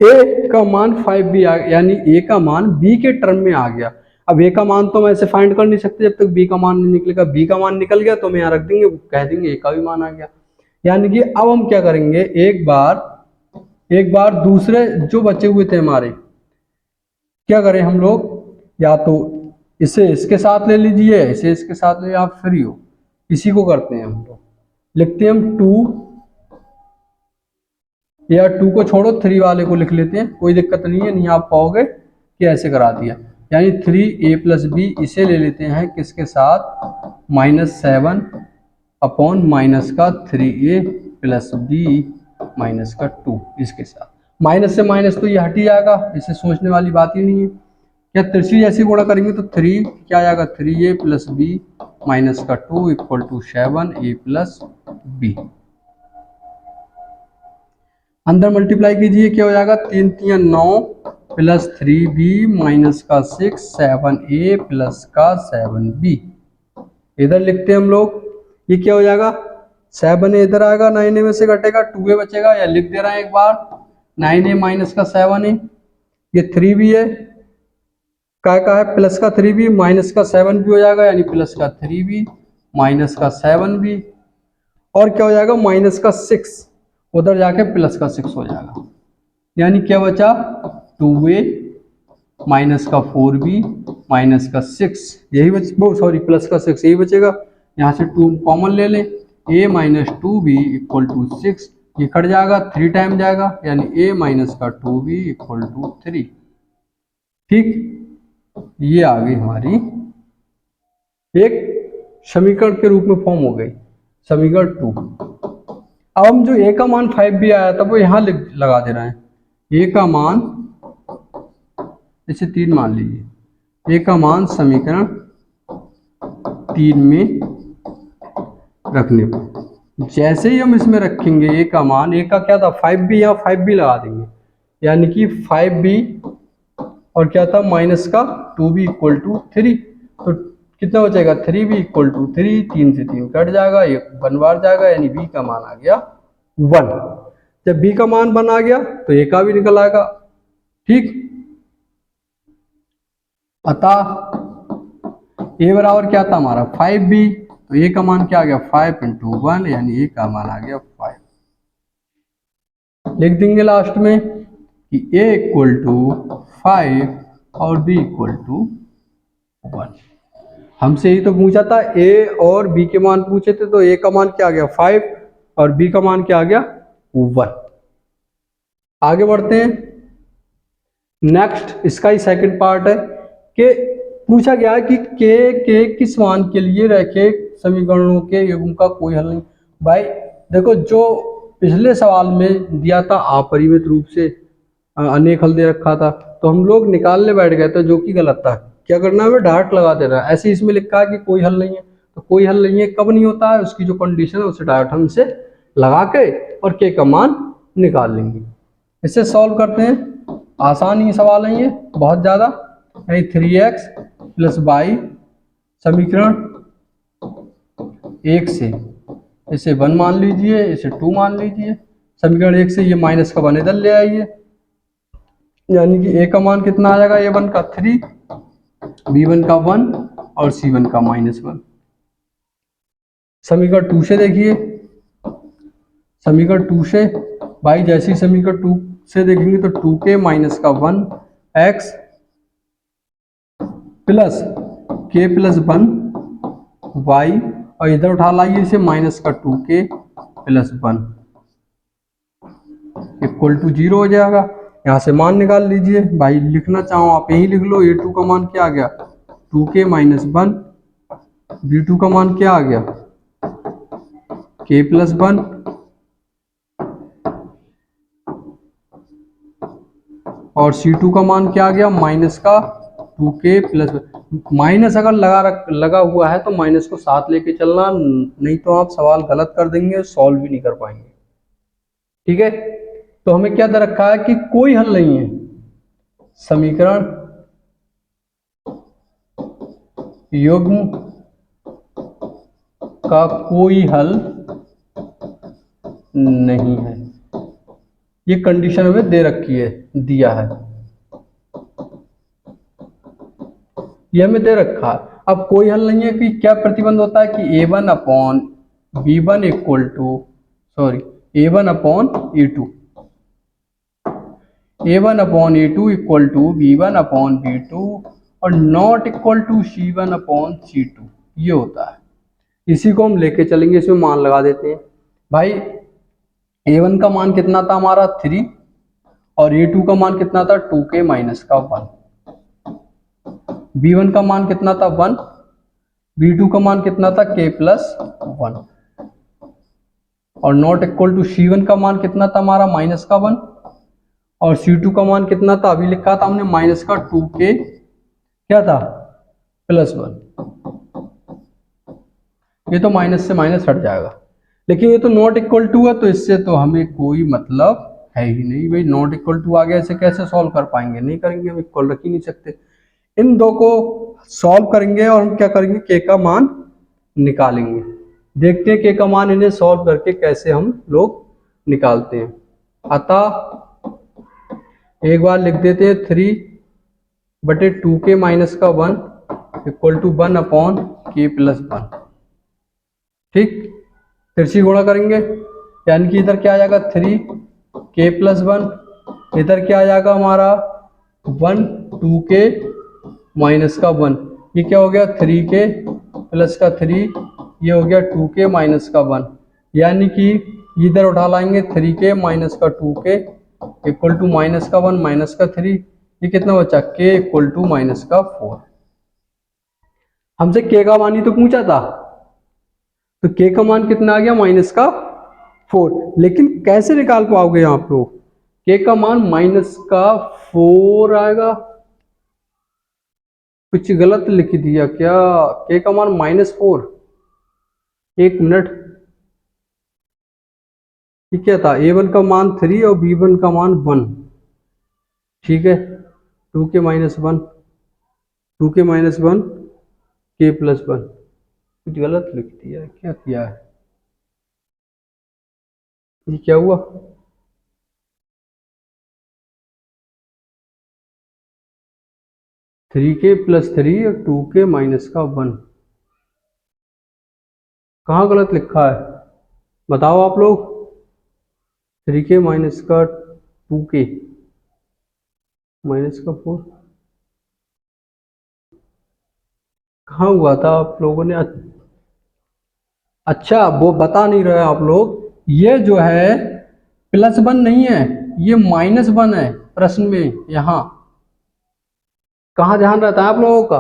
A का मान 5B आ गया, यानी A का मान B के टर्म में आ गया। अब A का मान तो हम ऐसे फाइंड कर नहीं सकते जब तक B का मान नहीं निकलेगा। B का मान निकल गया तो हम यहाँ रख देंगे, कह देंगे A का भी मान आ गया। यानी कि अब हम क्या करेंगे, एक बार दूसरे जो बचे हुए थे हमारे, क्या करें हम लोग, या तो इसे इसके साथ ले लीजिए, इसे इसके साथ ले, आप फ्री हो, इसी को करते हैं हम लोग। लिखते हैं हम 2, या 2 को छोड़ो 3 वाले को लिख लेते हैं, कोई दिक्कत नहीं है, नहीं आप पाओगे कि ऐसे करा दिया। यानी 3A+B इसे ले लेते हैं किसके साथ, -7 अपॉन माइनस का 3A+B माइनस का 2, इसके साथ। माइनस से माइनस तो ये हट ही जाएगा, इसे सोचने वाली बात ही नहीं है। क्या तिरछी जैसी गुणा करेंगे तो 3 क्या आएगा, 3A+B माइनस का 2 इक्वल टू 7A+B। अंदर मल्टीप्लाई कीजिए, क्या हो जाएगा, 3 3 9 प्लस 3B माइनस का 6 7A प्लस का 7B। इधर लिखते हैं हम लोग, ये क्या हो जाएगा, 7A इधर आएगा, 9A में से घटेगा 2A बचेगा, या लिख दे रहे हैं एक बार, 9A माइनस का 7A, ये 3B है, का है प्लस का 3B माइनस का 7B हो जाएगा, यानी प्लस का 3B माइनस का 7B, और क्या हो जाएगा, माइनस का 6, उधर जाके प्लस का 6 हो जाएगा, यानी क्या बचा, 2A माइनस का 4B माइनस का 6, यही बच, सॉरी प्लस का 6 यही बचेगा। यहाँ से 2 कॉमन ले लें, A minus 2B equal to 6, ये कट जाएगा, 3 टाइम जाएगा, यानी A माइनस का 2B इक्वल टू 3। ठीक, ये आ गई हमारी एक समीकरण के रूप में फॉर्म हो गई, समीकरण 2। अब हम जो A का मान 5B आया था वो यहाँ लगा दे रहे हैं, A का मान, इसे 3 मान लीजिए, A का मान समीकरण 3 में रखने पर, जैसे ही हम इसमें रखेंगे ए का मान, ए का क्या था 5b, यहाँ 5b लगा देंगे, यानी कि 5b और क्या था माइनस का 2b इक्वल टू 3। तो कितना बचेगा 3b इक्वल टू 3, 3 से 3 कट जाएगा, एक 1 बार जाएगा, यानी b का मान आ गया 1। जब b का मान 1 आ गया तो a का भी निकल आएगा। ठीक, अतः a बराबर क्या था हमारा 5b, तो a का मान क्या आ गया 5 इंटू 1, यानी a का मान आ गया 5। लिख देंगे लास्ट में कि a इक्वल टू 5 और b इक्वल टू 1। हमसे ही तो पूछा था, a और b के मान पूछे थे, तो a का मान क्या आ गया 5 और b का मान क्या आ गया 1। आगे बढ़ते हैं। नेक्स्ट इसका ही सेकंड पार्ट है कि पूछा गया है कि के किस मान के लिए रैखिक समीकरणों के युग्म का कोई हल नहीं। भाई देखो, जो पिछले सवाल में दिया था अपरिमित रूप से अनेक हल दे रखा था, तो हम लोग निकालने बैठ गए थे, जो कि गलत था। क्या करना है, हमें डायरेक्ट लगा देना है। ऐसे इसमें लिखा है कि कोई हल नहीं है, तो कोई हल नहीं है कब नहीं होता है, उसकी जो कंडीशन है उसे डायरेक्ट हम इसे लगा के और के का मान निकाल लेंगे। इसे सॉल्व करते हैं। आसान ही सवाल है ये, बहुत ज़्यादा। 3x प्लस वाई समीकरण 1 से, इसे 1 मान लीजिए, इसे 2 मान लीजिए। समीकरण 1 से ये माइनस का 1 इधर ले आइए, यानी कि a का मान कितना आ जाएगा, a1 का 3, b1 का 1 और c1 का -1। समीकरण 2 से देखिए, समीकरण 2 से भाई जैसे ही समीकरण 2 से देखेंगे तो 2k माइनस का 1 x plus k plus 1 y, और इधर उठा लाइए इसे माइनस का 2k प्लस 1 इक्वल टू 0 हो जाएगा। यहाँ से मान निकाल लीजिए। भाई लिखना चाहो आप यही लिख लो। a2 का मान क्या आ गया 2k माइनस 1, b2 का मान क्या आ गया k प्लस 1, और C2 का मान क्या आ गया माइनस का 2k प्लस। माइनस अगर लगा हुआ है तो माइनस को साथ लेके चलना, नहीं तो आप सवाल गलत कर देंगे, सॉल्व भी नहीं कर पाएंगे। ठीक है, तो हमें क्या दे रखा है कि कोई हल नहीं है, समीकरण युग्म का कोई हल नहीं है। ये कंडीशन हमें दे रखी है, दिया है, ये हमें दे रखा है। अब कोई हल नहीं है कि क्या प्रतिबंध होता है कि a1 upon b1 equal to a1 upon a2, a1 upon a2 equal to b1 upon b2 और not equal to c1 upon c2, ये होता है। इसी को हम लेके चलेंगे, इसमें मान लगा देते हैं। भाई a1 का मान कितना था हमारा 3 और a2 का मान कितना था 2k माइनस का 1, b1 का मान कितना था 1, b2 का मान कितना था k प्लस 1, और नॉट इक्वल टू c1 का मान कितना था हमारा माइनस का 1, और c2 का मान कितना था अभी लिखा था हमने माइनस का 2k क्या था प्लस 1। ये तो माइनस से माइनस हट जाएगा, लेकिन ये तो नॉट इक्वल टू है, तो इससे तो हमें कोई मतलब है ही नहीं। भाई नॉट इक्वल टू आ गया, इसे कैसे सॉल्व कर पाएंगे, नहीं करेंगे, हम इक्वल रख ही नहीं सकते। इन दो को सॉल्व करेंगे और हम क्या करेंगे के का मान निकालेंगे। देखते हैं के का मान इन्हें सॉल्व करके कैसे हम लोग निकालते हैं। अतः एक बार लिख देते हैं 3/2k माइनस का 1 equal to 1 upon k plus 1। ठीक, तिरछी गुणा करेंगे, यानी कि इधर क्या आ जाएगा 3k प्लस 1, इधर क्या आ जाएगा हमारा 1 2k माइनस का 1, ये क्या हो गया 3k प्लस का 3, ये हो गया 2k माइनस का 1, यानी कि इधर उठा लाएंगे 3k माइनस का 2k इक्वल टू माइनस का 1 माइनस का 3, ये कितना बचा k इक्वल टू माइनस का 4। हमसे k का मान ही तो पूछा था, तो k का मान कितना आ गया माइनस का 4। लेकिन कैसे निकाल पाओगे आप लोग, k का मान माइनस का 4 आएगा, कुछ गलत लिख दिया क्या, k का मान -4, एक मिनट, ये क्या था, a1 का मान 3 और b1 का मान 1, ठीक है। 2k-1, 2k-1 k+1, कुछ गलत लिख दिया है, क्या किया है, ये क्या हुआ, थ्री के प्लस 3 और 2k-1, कहाँ गलत लिखा है बताओ आप लोग। 2k-4 कहाँ हुआ था आप लोगों ने, अच्छा वो बता नहीं रहे आप लोग, ये जो है +1 नहीं है, ये -1 है प्रश्न में। यहाँ कहाँ ध्यान रहता है आप लोगों का,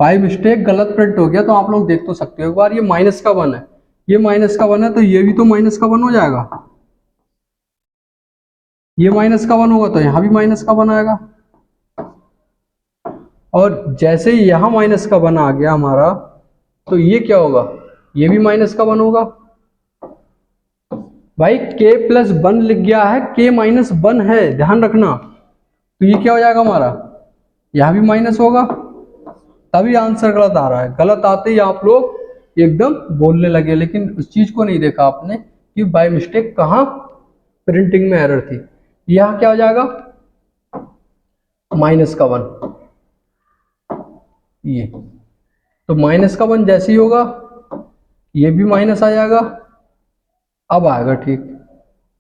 बाई मिस्टेक गलत प्रिंट हो गया तो आप लोग देख तो सकते हो एक बार, ये -1 है, ये -1 है, तो ये भी तो -1 हो जाएगा, ये -1 होगा तो यहाँ भी -1 आएगा। और जैसे ही यहाँ -1 आ गया हमारा, तो ये क्या होगा, ये भी -1 होगा। भाई k+1 लिख गया है, k-1 है, ध्यान रखना, तो ये क्या हो जाएगा हमारा, यहाँ भी माइनस होगा, तभी आंसर गलत आ रहा है। गलत आते ही आप लोग एकदम बोलने लगे, लेकिन उस चीज को नहीं देखा आपने कि बाय मिस्टेक कहाँ प्रिंटिंग में एरर थी। यहाँ क्या हो जाएगा, -1, ये तो -1 जैसे ही होगा ये भी माइनस आ जाएगा, अब आएगा ठीक।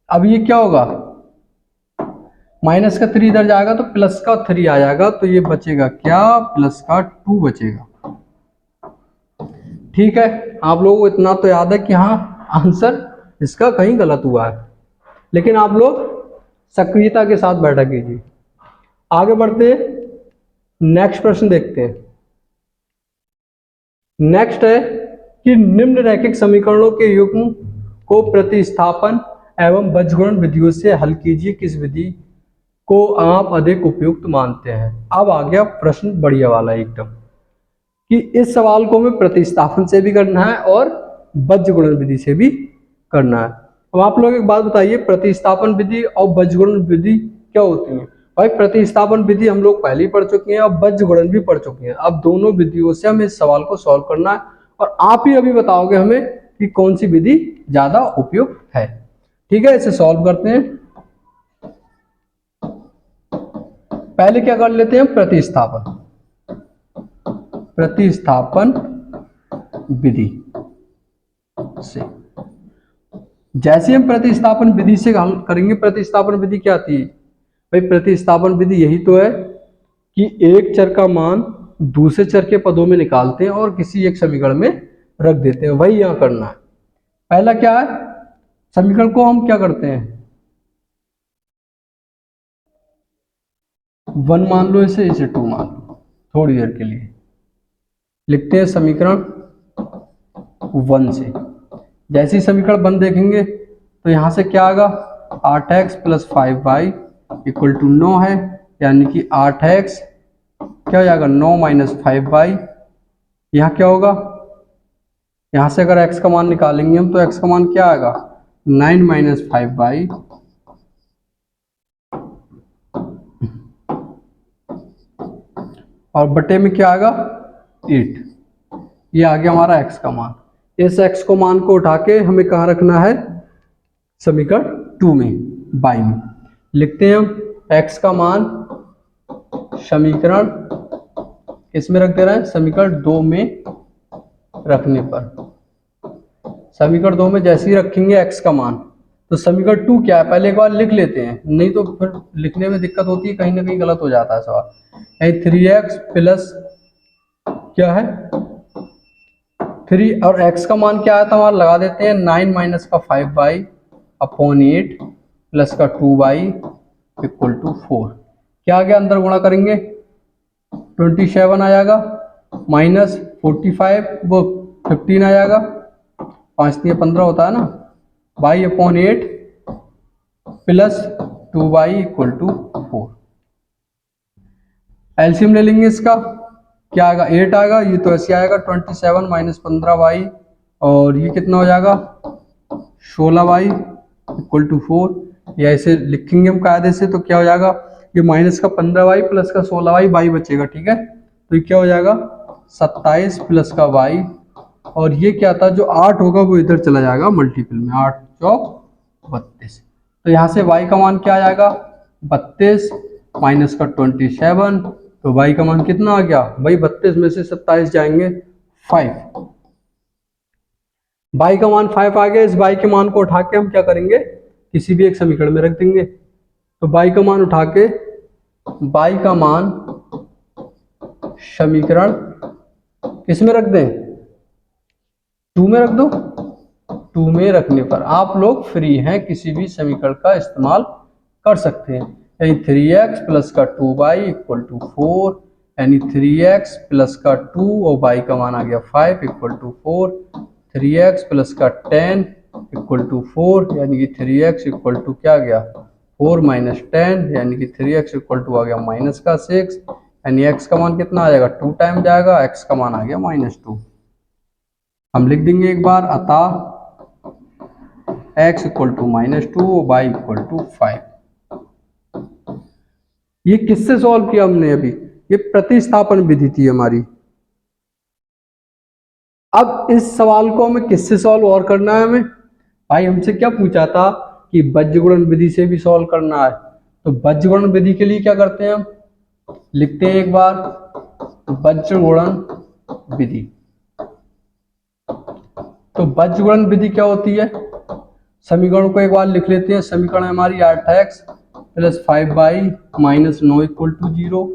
अब ये क्या होगा, -3 इधर जाएगा तो +3 आ जाएगा, तो ये बचेगा क्या, +2 बचेगा, ठीक है। आप लोगों को इतना तो याद है कि हाँ आंसर इसका कहीं गलत हुआ है, लेकिन आप लोग सक्रियता के साथ बैठा कीजिए। आगे बढ़ते, नेक्स्ट प्रश्न देखते हैं। नेक्स्ट है कि निम्न रैखिक समीकरणों के युग्म को प्रतिस्थापन एवं बीजगणित विधियों से हल कीजिए, किस विधि को आप अधिक उपयुक्त मानते हैं। अब आ गया प्रश्न बढ़िया वाला एकदम, कि इस सवाल को हमें प्रतिस्थापन से भी करना है और बीजगणित विधि से भी करना है। अब आप लोग एक बात बताइए, प्रतिस्थापन विधि और बीजगणित विधि क्या होती है। भाई प्रतिस्थापन विधि हम लोग पहले ही पढ़ चुके हैं और बीजगणित भी पढ़ चुके हैं। अब दोनों विधियों से हमें इस सवाल को सॉल्व करना है, और आप ही अभी बताओगे हमें कि कौन सी विधि ज्यादा उपयुक्त है, ठीक है। इसे सॉल्व करते हैं। पहले क्या कर लेते हैं, प्रतिस्थापन विधि से। जैसे हम प्रतिस्थापन विधि से हल करेंगे, प्रतिस्थापन विधि क्या थी भाई, प्रतिस्थापन विधि यही तो है कि एक चर का मान दूसरे चर के पदों में निकालते हैं और किसी एक समीकरण में रख देते हैं, वही यहां करना है। पहला क्या है, समीकरण को हम क्या करते हैं, 1 मान लो, इसे 2 मान लो, थोड़ी देर के लिए लिखते हैं समीकरण 1 से। जैसे ही समीकरण 1 देखेंगे तो यहां से क्या आएगा, 8x + 5y = 9 है, यानी कि 8x क्या हो जाएगा, 9 - 5y। यहाँ क्या होगा, यहाँ से अगर x का मान निकालेंगे हम तो x का मान क्या आएगा, 9 - 5y, और बटे में क्या आएगा, 8। ये आ गया हमारा x का मान। इस x को मान को उठा के हमें कहाँ रखना है, समीकरण 2 में, बाई में लिखते हैं हम x का मान समीकरण इसमें रख दे रहे हैं, समीकरण 2 में रखने पर, समीकरण 2 में जैसे ही रखेंगे x का मान, तो समीकरण 2 क्या है पहले एक बार लिख लेते हैं, नहीं तो फिर लिखने में दिक्कत होती है, कहीं ना कहीं गलत हो जाता है सवाल। 3x प्लस क्या है 3, और x का मान क्या है तो हमारा लगा देते हैं 9 - 5y / 8 प्लस का 2y = 4। क्या आ गया, अंदर गुणा करेंगे 27 आ जाएगा, -45 वो 15 आ जाएगा, 5 × 15 होता है ना, y/8 प्लस 2y = 4। एलसीएम ले लेंगे इसका, क्या आएगा, 8 आएगा, ये तो ऐसे आएगा 27 - 15y, और ये कितना हो जाएगा 16y इक्वल टू 4, या ऐसे लिखेंगे हम कायदे से तो क्या हो जाएगा, ये माइनस का 15y प्लस का 16y बचेगा, ठीक है। तो ये क्या हो जाएगा 27 प्लस का y, और ये क्या था जो 8 होगा वो इधर चला जाएगा मल्टीपल में, 8 चौक 32। तो यहाँ से y का मान क्या आ जाएगा 32 माइनस का 27, तो y का मान कितना आ गया भाई 32 में से 27 जाएंगे 5, y का मान 5 आ गया। इस y के मान को उठा के हम क्या करेंगे किसी भी एक समीकरण में रख देंगे। तो y का मान उठा के y का मान समीकरण किस में रख दें, 2 में रख दो। 2 में रखने पर आप लोग फ्री हैं, किसी भी समीकरण का इस्तेमाल कर सकते हैं। यानी 3x प्लस का 2y इक्वल टू 4, यानी 3x प्लस का 2 और y का मान आ गया 5 इक्वल टू 4, 3x प्लस का 10 इक्वल टू 4, यानी कि 3x इक्वल टू क्या आ गया 4 माइनस 10, यानी कि 3x इक्वल टू आ गया माइनस का 6, यानी x का मान कितना आ जाएगा 2 टाइम जाएगा, x का मान आ गया -2। हम लिख देंगे एक बार, अतः x इक्वल टू -2 और y इक्वल टू 5। ये किससे सॉल्व किया हमने अभी, ये प्रतिस्थापन विधि थी हमारी। अब इस सवाल को हमें किससे सॉल्व और करना है, हमें भाई हमसे क्या पूछा था कि बीजगुणन विधि से भी सॉल्व करना है। तो बीजगुणन विधि के लिए क्या करते हैं हम, लिखते हैं एक बार बीजगुणन विधि। तो बीजगुणन विधि क्या होती है, समीकरण को एक बार लिख लेते हैं। समीकरण हमारी 8x plus 5y minus 9 equal to 0,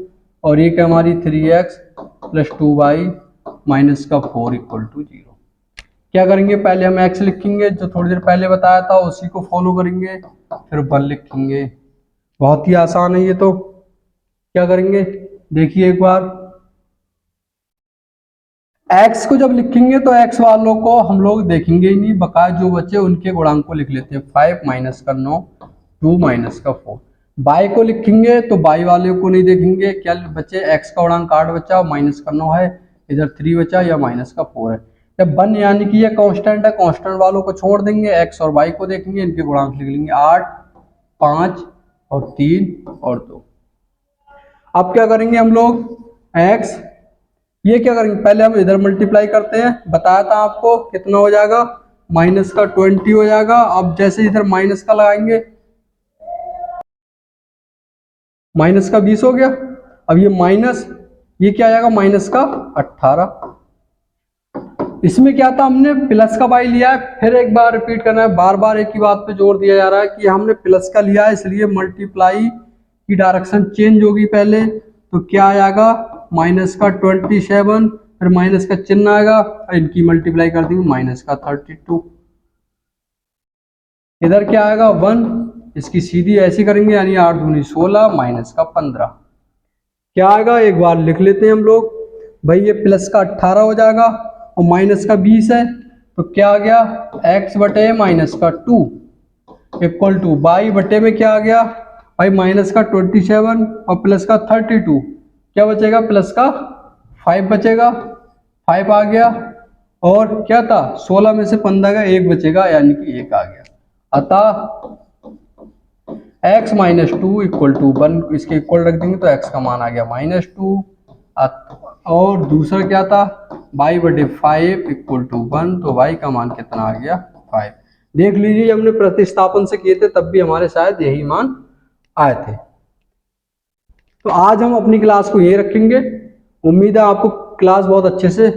और एक हमारी 3x प्लस 2y माइनस का 4 इक्वल टू 0। क्या करेंगे, पहले हम x लिखेंगे जो थोड़ी देर पहले बताया था उसी को फॉलो करेंगे, फिर 1 लिखेंगे। बहुत ही आसान है ये। तो क्या करेंगे देखिए एक बार, x को जब लिखेंगे तो x वालों को हम लोग देखेंगे ही नहीं, बकाया जो बचे उनके गुणांक को लिख लेते हैं। 5 माइनस का 9, 2 माइनस का 4। y को लिखेंगे तो y वाले को नहीं देखेंगे, क्या बचे x का गुणांक 8 बचा, माइनस का 9 है, इधर 3 बचा या माइनस का 4 है। जब 1 यानी कि ये कांस्टेंट है, कांस्टेंट वालों को छोड़ देंगे, x और y को देखेंगे, इनके गुणांक लिख लेंगे 8, 5 और 3 और 2। अब क्या करेंगे हम लोग, x ये क्या करेंगे, पहले हम इधर मल्टीप्लाई करते हैं, बताया था आपको कितना हो जाएगा माइनस का 20 हो जाएगा। अब जैसे इधर माइनस का लगाएंगे, माइनस का 20 हो गया। अब ये माइनस, ये क्या आ जाएगा माइनस का 18। इसमें क्या था, हमने प्लस का y लिया है, फिर एक बार रिपीट करना है, बार बार एक ही बात पे जोर दिया जा रहा है कि हमने प्लस का लिया है, इसलिए मल्टीप्लाई की डायरेक्शन चेंज होगी पहले। तो क्या आएगा माइनस का 27, फिर माइनस का चिन्ह आएगा, इनकी मल्टीप्लाई कर देंगे माइनस का 32। इधर क्या आएगा 1, इसकी सीधी ऐसी करेंगे, यानी 8 दूनी 16 माइनस का 15। क्या आएगा एक बार लिख लेते हैं हम लोग, भाई ये प्लस का 18 हो जाएगा और माइनस का 20 है, तो क्या आ गया x बटे माइनस का 2 इक्वल टू y बटे में क्या आ गया भाई माइनस का 27 और प्लस का 32, क्या बचेगा प्लस का 5 बचेगा, 5 आ गया, और क्या था 16 में से 15 का 1 बचेगा, यानी कि 1 आ गया। अतः x माइनस 2 इक्वल टू 1, इसके इक्वल रख देंगे तो x का मान आ गया -2। और दूसरा क्या था y बटे 5 इक्वल टू 1, तो y का मान कितना आ गया 5। देख लीजिए हमने प्रतिस्थापन से किए थे तब भी हमारे शायद यही मान आए थे। तो आज हम अपनी क्लास को यही रखेंगे। उम्मीद है आपको क्लास बहुत अच्छे से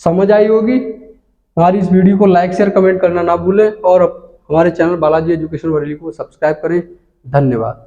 समझ आई होगी। हमारी इस वीडियो को लाइक शेयर कमेंट करना ना भूलें, और हमारे चैनल बालाजी एजुकेशन बरेली को सब्सक्राइब करें। धन्यवाद।